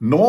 9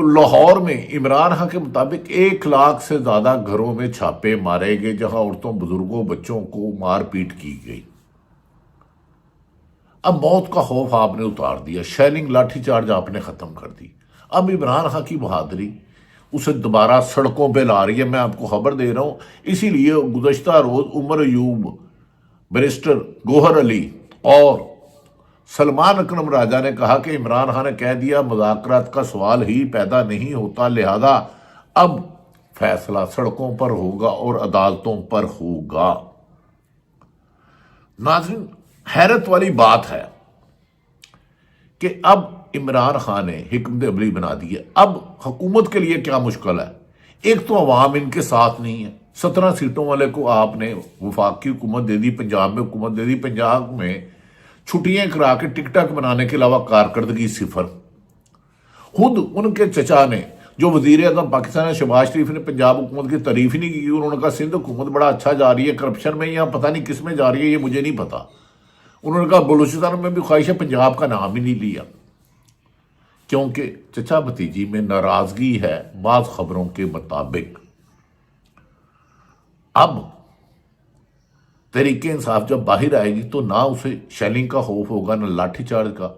لاہور میں عمران خان کے مطابق 1 لاکھ سے زیادہ گھروں میں چھاپے مارے گئے جہاں عورتوں بزرگوں بچوں کو مار پیٹ کی گئی۔ اب موت کا خوف آپ نے اتار دیا، شیلنگ لاٹھی چارج آپ نے ختم کر دی۔ اب عمران خان کی بہادری اسے دوبارہ سڑکوں پہ لا رہی ہے۔ میں آپ کو خبر دے رہا ہوں، اسی لیے گزشتہ روز عمر ایوب، بیرسٹر گوہر علی اور سلمان اکرم راجہ نے کہا کہ عمران خان نے کہہ دیا مذاکرات کا سوال ہی پیدا نہیں ہوتا، لہذا اب فیصلہ سڑکوں پر ہوگا اور عدالتوں پر ہوگا۔ ناظرین، حیرت والی بات ہے کہ اب عمران خان نے حکمت عملی بنا دی ہے۔ اب حکومت کے لیے کیا مشکل ہے؟ ایک تو عوام ان کے ساتھ نہیں ہے، 17 سیٹوں والے کو آپ نے وفاقی حکومت دے دی، پنجاب میں حکومت دے دی، پنجاب میں چھٹیاں کرا کے ٹک ٹاک بنانے کے علاوہ کارکردگی صفر۔ خود ان کے چچا نے جو وزیر اعظم پاکستان شہباز شریف نے پنجاب حکومت کی تعریف ہی نہیں کی، انہوں نے کہا سندھ حکومت بڑا اچھا جا رہی ہے، کرپشن میں یا پتہ نہیں کس میں جا رہی ہے یہ مجھے نہیں پتا۔ انہوں نے کہا بلوچستان میں بھی خواہش ہے، پنجاب کا نام ہی نہیں لیا، کیونکہ چچا بھتیجی میں ناراضگی ہے بعض خبروں کے مطابق۔ اب تحریک انصاف جب باہر آئے گی تو نہ اسے شیلنگ کا خوف ہوگا نہ لاٹھی چارج کا۔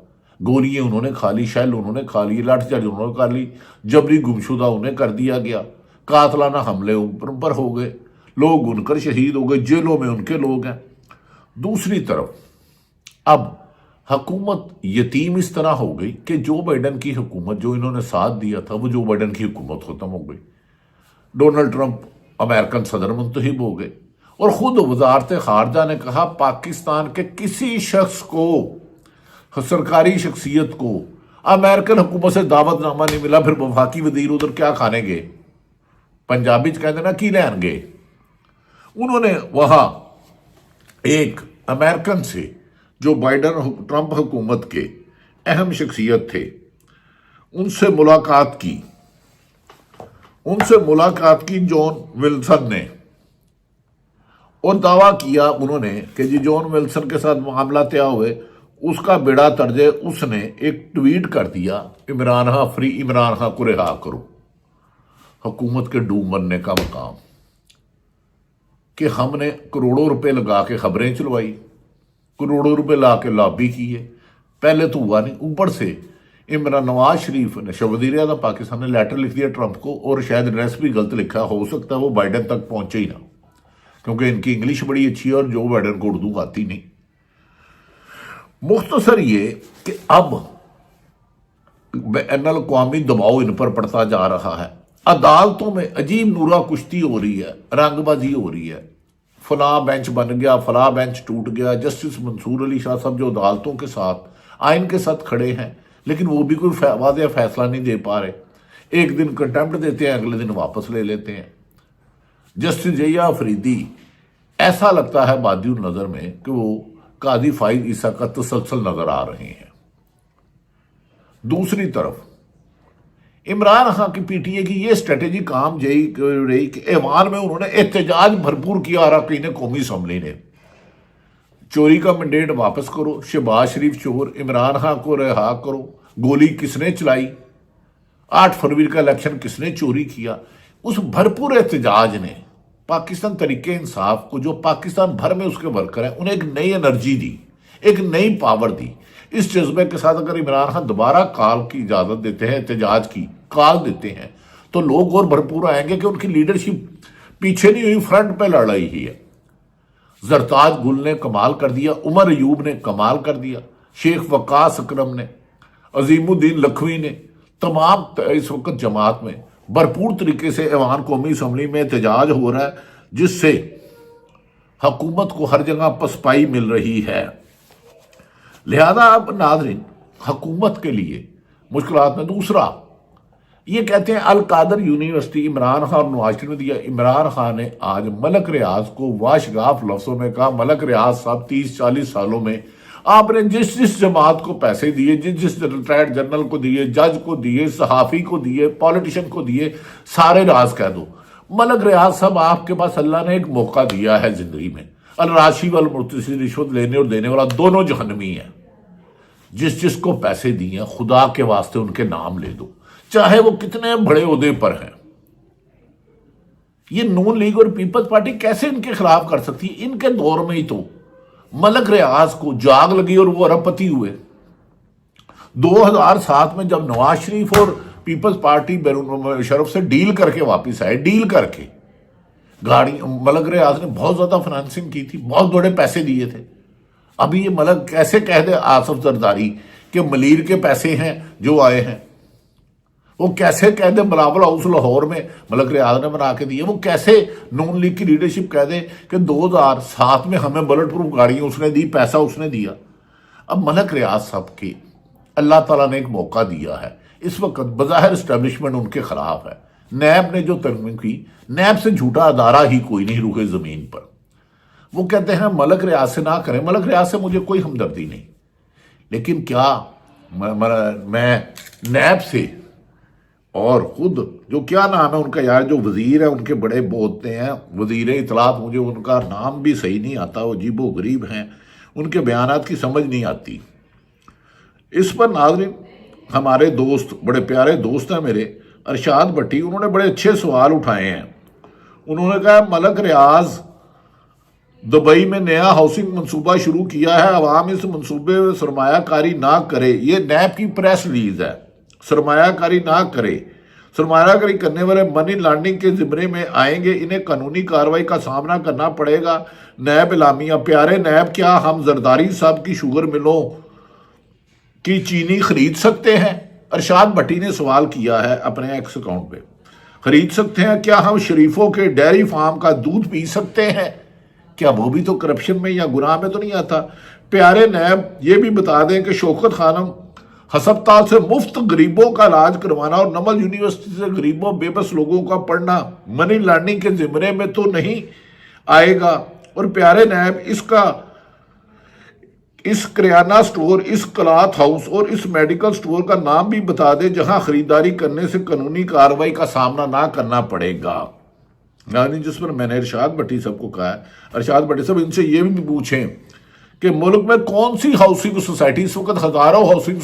گولیاں انہوں نے کھا لی، شیل انہوں نے کھا لی، لاٹھی چارج انہوں نے کھا لی، جبری گمشدہ انہیں کر دیا گیا، قاتلانہ حملے ان پر ہو گئے، لوگ ان کر شہید ہو گئے، جیلوں میں ان کے لوگ ہیں۔ دوسری طرف اب حکومت یتیم اس طرح ہو گئی کہ جو بائیڈن کی حکومت جو انہوں نے ساتھ دیا تھا وہ جو بائیڈن کی حکومت ختم ہو گئی، ڈونلڈ ٹرمپ امریکن صدر منتخب ہو گئے، اور خود وزارت خارجہ نے کہا پاکستان کے کسی شخص کو، سرکاری شخصیت کو امریکن حکومت سے دعوت نامہ نہیں ملا، پھر وفاقی وزیر ادھر کیا کھانے گئے، پنجابی کہتے نا کی لین گئے۔ انہوں نے وہاں ایک امریکن سے جو بائیڈن ٹرمپ حکومت کے اہم شخصیت تھے ان سے ملاقات کی جان ولسن نے، اور دعویٰ کیا انہوں نے کہ جی جان ولسن کے ساتھ معاملہ طے ہوئے، اس کا بیڑا ترجے اس نے ایک ٹویٹ کر دیا، عمران خان فری، عمران خان کو رہا کرو۔ حکومت کے ڈوب مرنے کا مقام کہ ہم نے کروڑوں روپے لگا کے خبریں چلوائی، کروڑوں روپے لا کے لابی کی ہے، پہلے تو ہوا نہیں، اوپر سے عمران نواز شریف نے وزیر اعظم پاکستان نے لیٹر لکھ دیا ٹرمپ کو، اور شاید ایڈریس بھی غلط لکھا، ہو سکتا ہے وہ بائیڈن تک پہنچے ہی نہ، کیونکہ ان کی انگلش بڑی اچھی ہے اور جو بائیڈن کو اردو آتی نہیں۔ مختصر یہ کہ اب بین الاقوامی دباؤ ان پر پڑتا جا رہا ہے، عدالتوں میں عجیب نورا کشتی ہو رہی ہے، رنگ بازی ہو رہی ہے، فلاں بینچ بن گیا، فلاں بینچ ٹوٹ گیا۔ جسٹس منصور علی شاہ صاحب جو عدالتوں کے ساتھ آئین کے ساتھ کھڑے ہیں لیکن وہ بھی کوئی واضح فیصلہ نہیں دے پا رہے، ایک دن کنٹمپٹ دیتے ہیں، اگلے دن واپس لے لیتے ہیں۔ جسٹس جیا افریدی ایسا لگتا ہے بادی النظر میں کہ وہ قاضی فائز عیسیٰ کا تسلسل نظر آ رہے ہیں۔ دوسری طرف عمران خان کی پی ٹی اے کی یہ اسٹریٹجی کام رہی کہ ایوان میں انہوں نے احتجاج بھرپور کیا، اراکین قومی اسمبلی نے چوری کا مینڈیٹ واپس کرو، شہباز شریف چور، عمران خان کو رہا کرو، گولی کس نے چلائی، 8 فروری کا الیکشن کس نے چوری کیا۔ اس بھرپور احتجاج نے پاکستان تحریک انصاف کو، جو پاکستان بھر میں اس کے ورکر ہیں، انہیں ایک نئی انرجی دی، ایک نئی پاور دی۔ اس جذبے کے ساتھ اگر عمران خان دوبارہ کال کی اجازت دیتے ہیں، احتجاج کی کال دیتے ہیں، تو لوگ اور بھرپور آئیں گے کہ ان کی لیڈرشپ پیچھے نہیں ہوئی، فرنٹ پہ لڑائی ہی ہے۔ زرتاج گل نے کمال کر دیا، عمر ایوب نے کمال کر دیا، شیخ وقاص اکرم نے، عظیم الدین لکھوی نے، تمام اس وقت جماعت میں بھرپور طریقے سے ایوان قومی اسمبلی میں احتجاج ہو رہا ہے، جس سے حکومت کو ہر جگہ پسپائی مل رہی ہے۔ لہذا اب ناظرین حکومت کے لیے مشکلات میں دوسرا یہ کہتے ہیں القادر یونیورسٹی عمران خان اور نواز شریف نے دیا۔ عمران خان نے آج ملک ریاض کو واشگاف لفظوں میں کہا، ملک ریاض صاحب 30-40 سالوں میں آپ نے جس جماعت کو پیسے دیے، جس ریٹائرڈ جنرل کو دیے، جج کو دیے، صحافی کو دیے، پولیٹیشن کو دیے، سارے راز کہہ دو۔ ملک ریاض صاحب آپ کے پاس اللہ نے ایک موقع دیا ہے زندگی میں، الراشی والمرتشی رشوت لینے اور دینے والا دونوں جہنمی ہیں، جس کو پیسے دیے ہیں خدا کے واسطے ان کے نام لے دو، چاہے وہ کتنے بڑے عہدے پر ہیں۔ یہ نون لیگ اور پیپلز پارٹی کیسے ان کے خلاف کر سکتی؟ ان کے دور میں ہی تو ملک ریاض کو جاگ لگی اور وہ ارب پتی ہوئے۔ 2007 میں جب نواز شریف اور پیپلز پارٹی شرف سے ڈیل کر کے واپس آئے، ڈیل کر کے گاڑی ملک ریاض نے بہت زیادہ فنانسنگ کی تھی، بہت بڑے پیسے دیے تھے۔ ابھی یہ ملک کیسے کہہ دے آصف زرداری کہ ملیر کے پیسے ہیں جو آئے ہیں؟ وہ کیسے کہہ دے بلاول ہاؤس لاہور میں ملک ریاض نے بنا کے دیے؟ وہ کیسے نون لیگ کی لیڈرشپ کہہ دے کہ 2007 میں ہمیں بلٹ پروف گاڑیاں اس نے دی، پیسہ اس نے دیا؟ اب ملک ریاض صاحب کے اللہ تعالیٰ نے ایک موقع دیا ہے، اس وقت بظاہر اسٹیبلشمنٹ ان کے خلاف ہے۔ نیب نے جو ترمیم کی، نیب سے جھوٹا ادارہ ہی کوئی نہیں روح زمین پر۔ وہ کہتے ہیں ملک ریاض سے نہ کریں، ملک ریاض سے مجھے کوئی ہمدردی نہیں، لیکن کیا میں نیب سے اور خود جو کیا نام ہے ان کا یار، جو وزیر ہے ان کے بڑے بولتے ہیں، وزیر اطلاعات، مجھے ان کا نام بھی صحیح نہیں آتا، وہ عجیب و غریب ہیں، ان کے بیانات کی سمجھ نہیں آتی۔ اس پر ناظرین ہمارے دوست، بڑے پیارے دوست ہیں میرے، ارشاد بٹی، انہوں نے بڑے اچھے سوال اٹھائے ہیں۔ انہوں نے کہا ملک ریاض دبئی میں نیا ہاؤسنگ منصوبہ شروع کیا ہے، عوام اس منصوبے میں سرمایہ کاری نہ کرے۔ یہ نیب کی پریس ریلیز ہے، سرمایہ کاری نہ کرے۔ سرمایہ کاری کرنے والے منی لانڈرنگ کے زمرے میں آئیں گے، انہیں قانونی کارروائی کا سامنا کرنا پڑے گا۔ نیب اعلامیہ، پیارے نیب، کیا ہم زرداری صاحب کی شوگر ملوں کی چینی خرید سکتے ہیں؟ ارشاد بٹی نے سوال کیا ہے اپنے ایکس اکاؤنٹ پہ۔ خرید سکتے ہیں؟ کیا ہم شریفوں کے ڈیری فارم کا دودھ پی سکتے ہیں؟ کیا وہ بھی تو کرپشن میں یا گناہ میں تو نہیں آتا؟ پیارے نیب، یہ بھی بتا دیں کہ شوکت خانم ہسپتال سے مفت غریبوں کا علاج کروانا اور نمل یونیورسٹی سے غریبوں بے بس لوگوں کا پڑھنا منی لانڈرنگ کے زمرے میں تو نہیں آئے گا؟ اور پیارے نیب، اس کریانہ سٹور، اس کلاتھ ہاؤس اور اس میڈیکل سٹور کا نام بھی بتا دیں جہاں خریداری کرنے سے قانونی کارروائی کا سامنا نہ کرنا پڑے گا۔ یعنی جس پر میں نے ارشاد بٹی صاحب کو کہا ہے، ارشاد بٹی صاحب ان سے یہ بھی پوچھیں کہ ملک میں کون سی ہاؤسنگ سوسائٹی، اس وقت ہزاروں ہاؤسنگ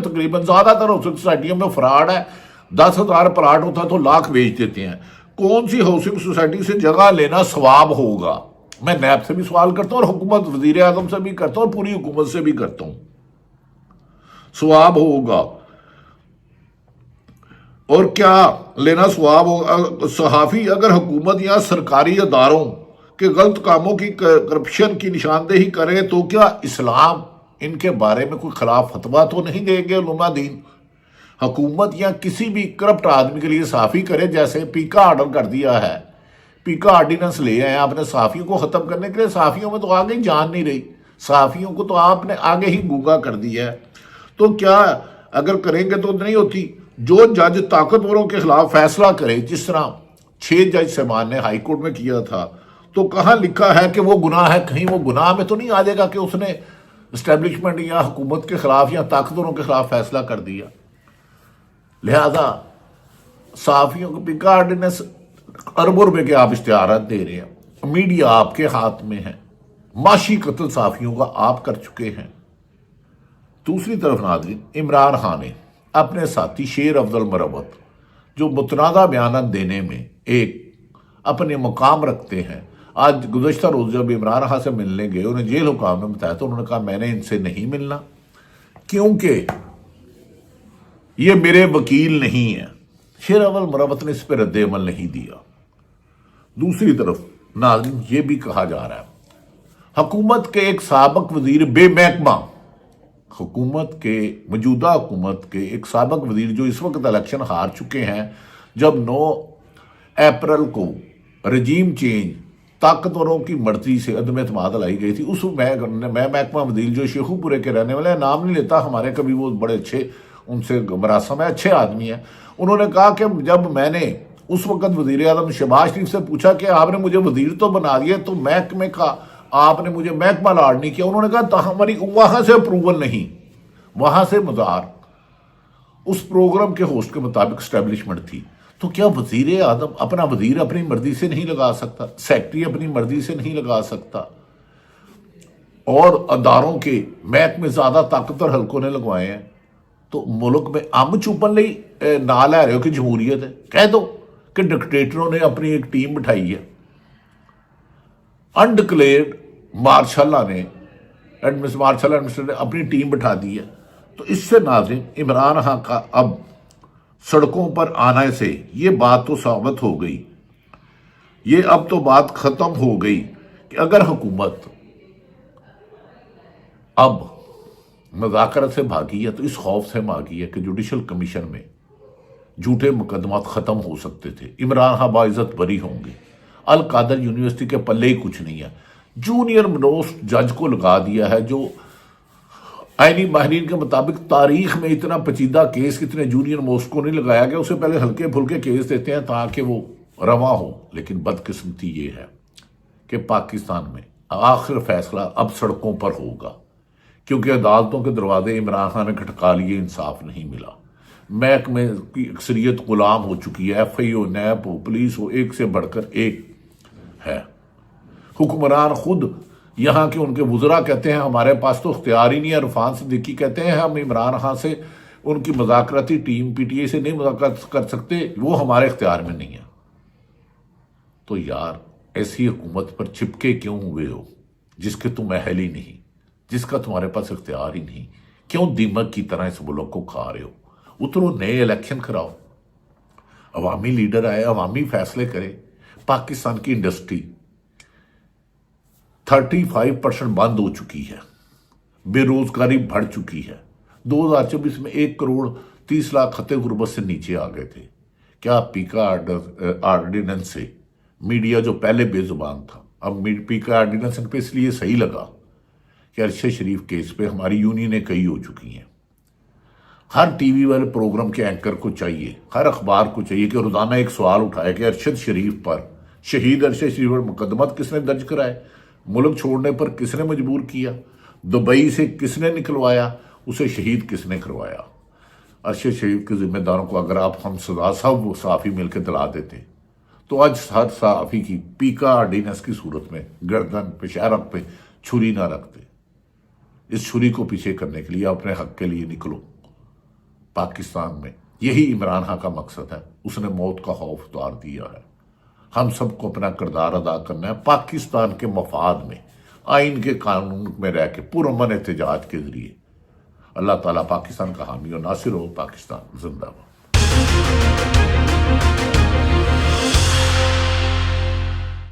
تقریباً زیادہ تر ہاؤسنگ سوسائٹیوں میں فراڈ ہے، 10,000 پلاٹ ہوتا تو لاکھ بیچ دیتے ہیں۔ کون سی ہاؤسنگ سوسائٹی سے جگہ لینا ثواب ہوگا؟ میں نیب سے بھی سوال کرتا ہوں اور حکومت وزیر اعظم سے بھی کرتا ہوں اور پوری حکومت سے بھی کرتا ہوں، ثواب ہوگا؟ اور کیا لینا ثواب ہوگا؟ صحافی اگر حکومت یا سرکاری اداروں کے غلط کاموں کی کرپشن کی نشاندہی کرے تو کیا اسلام ان کے بارے میں کوئی خلاف فتویٰ تو نہیں دیں گے علماء دین؟ حکومت یا کسی بھی کرپٹ آدمی کے لیے صحافی کرے، جیسے پیکا آرڈر کر دیا ہے، پیکا آرڈیننس لے آئے آپ نے صحافیوں کو ختم کرنے کے لیے، صحافیوں میں تو آگے ہی جان نہیں رہی، صحافیوں کو تو آپ نے آگے ہی گونگا کر دیا ہے۔ تو کیا اگر کریں گے تو نہیں ہوتی؟ جو جج طاقتوروں کے خلاف فیصلہ کرے، جس طرح 6 جج صاحبان نے ہائی کورٹ میں کیا تھا، تو کہاں لکھا ہے کہ وہ گناہ ہے؟ کہیں وہ گناہ میں تو نہیں آ جائے گا کہ اس نے اسٹیبلشمنٹ یا حکومت کے خلاف یا طاقتوروں کے خلاف فیصلہ کر دیا؟ لہذا صحافیوں کو پیکا آرڈیننس، اربوں روپے کے آپ اشتہارات دے رہے ہیں، میڈیا آپ کے ہاتھ میں ہے، معاشی قتل صحافیوں کا آپ کر چکے ہیں۔ دوسری طرف ناظرین، عمران خان نے اپنے ساتھی شیر افضل مروت، جو متنازع بیانات دینے میں ایک اپنے مقام رکھتے ہیں، آج گزشتہ روز جب عمران خان سے ملنے گئے، انہیں جیل حکام نے بتایا تو انہوں نے کہا میں نے ان سے نہیں ملنا کیونکہ یہ میرے وکیل نہیں ہیں۔ شیر افضل مروت نے اس پہ رد عمل نہیں دیا۔ دوسری طرف ناظرین یہ بھی کہا جا رہا ہے حکومت کے ایک سابق وزیر بے محکمہ، حکومت کے موجودہ حکومت کے ایک سابق وزیر جو اس وقت الیکشن ہار چکے ہیں، جب 9 اپریل کو رجیم چینج طاقتوروں کی مرضی سے عدم اعتماد لائی گئی تھی، اس میں محکمہ وزیر جو شیخو پورے کے رہنے والے ہیں، نام نہیں لیتا، ہمارے کبھی وہ بڑے اچھے ان سے مراسم ہے، اچھے آدمی ہیں، انہوں نے کہا کہ جب میں نے اس وقت وزیر اعظم شہباز شریف سے پوچھا کہ آپ نے مجھے وزیر تو بنا دیا تو محکمے کا آپ نے مجھے محکمہ لاڈ نہیں کیا، انہوں نے کہا ہماری وہاں سے اپروول نہیں، وہاں سے مزار اس پروگرام کے ہوسٹ کے مطابق اسٹیبلشمنٹ تھی۔ تو کیا وزیر اعظم اپنا وزیر اپنی مرضی سے نہیں لگا سکتا؟ سیکٹری اپنی مرضی سے نہیں لگا سکتا؟ اور اداروں کے محکمے زیادہ طاقتور حلقوں نے لگوائے ہیں، تو ملک میں ام چوپن لئی نہ لے رہے ہو کہ جمہوریت ہے؟ کہہ دو کہ ڈکٹیٹروں نے اپنی ایک ٹیم بٹھائی ہے، انڈکلیئرڈ مارشل نے اپنی ٹیم بٹھا دی ہے۔ تو اس سے ناظرین عمران خان کا اب سڑکوں پر آنے سے یہ بات تو ثابت ہو گئی، یہ اب تو بات ختم ہو گئی کہ اگر حکومت اب مذاکرت سے بھاگی ہے تو اس خوف سے بھاگی ہے کہ جوڈیشل کمیشن میں جھوٹے مقدمات ختم ہو سکتے تھے، عمران خان باعزت بری ہوں گے، القادر یونیورسٹی کے پلے ہی کچھ نہیں ہے، جونیئر موسٹ جج کو لگا دیا ہے، جو آئینی ماہرین کے مطابق تاریخ میں اتنا پیچیدہ کیس کتنے جونیئر موسٹ کو نہیں لگایا گیا، اسے پہلے ہلکے پھلکے کیس دیتے ہیں تاکہ وہ رواں ہو۔ لیکن بدقسمتی یہ ہے کہ پاکستان میں آخر فیصلہ اب سڑکوں پر ہوگا، کیونکہ عدالتوں کے دروازے عمران خان نے کھٹکا لیے، انصاف نہیں ملا، محکمے کی اکثریت غلام ہو چکی ہے، ایف آئی او، نیب ہو، پولیس ہو، ایک سے بڑھ کر ایک ہے۔ حکمران خود یہاں کے ان کے وزراء کہتے ہیں ہمارے پاس تو اختیار ہی نہیں ہے، عرفان صدیقی کہتے ہیں ہم عمران خان سے ان کی مذاکراتی ٹیم پی ٹی آئی سے نہیں مذاکرات کر سکتے، وہ ہمارے اختیار میں نہیں ہے۔ تو یار ایسی حکومت پر چپکے کیوں ہوئے ہو جس کے تم اہل ہی نہیں، جس کا تمہارے پاس اختیار ہی نہیں؟ کیوں دیمک کی طرح اس ملک کو کھا رہے ہو؟ اترو، نئے الیکشن کراؤ، عوامی لیڈر آئے، عوامی فیصلے کرے۔ پاکستان کی انڈسٹری 35% بند ہو چکی ہے، بے روزگاری بڑھ چکی ہے، 2024 میں 1,30,00,000 خطے غربت سے نیچے آ گئے تھے۔ کیا پیکا آرڈیننس سے میڈیا جو پہلے بے زبان تھا، اب پیکا آرڈیننس پہ اس لیے صحیح لگا کہ ارشد شریف کیس پہ ہماری یونینیں کئی ہو چکی ہیں۔ ہر ٹی وی والے پروگرام کے اینکر کو چاہیے، ہر اخبار کو چاہیے کہ روزانہ ایک سوال اٹھائے کہ ارشد شریف پر، شہید ارشد شریف پر مقدمات کس نے درج کرائے، ملک چھوڑنے پر کس نے مجبور کیا، دبئی سے کس نے نکلوایا، اسے شہید کس نے کروایا۔ ارشد شریف کے ذمہ داروں کو اگر آپ ہم سزا سب صحافی مل کے دلا دیتے تو آج ہر صحافی کی پیکا آرڈیننس کی صورت میں گردن پہ، شہرک پہ چھری نہ رکھتے۔ اس چھری کو پیچھے کرنے کے لیے اپنے حق کے لیے نکلو۔ پاکستان میں یہی عمران خان کا مقصد ہے، اس نے موت کا خوف اتار دیا ہے۔ ہم سب کو اپنا کردار ادا کرنا ہے، پاکستان کے مفاد میں، آئین کے قانون میں رہ کے پرامن احتجاج کے ذریعے۔ اللہ تعالیٰ پاکستان کا حامی و ناصر ہو۔ پاکستان زندہ باد۔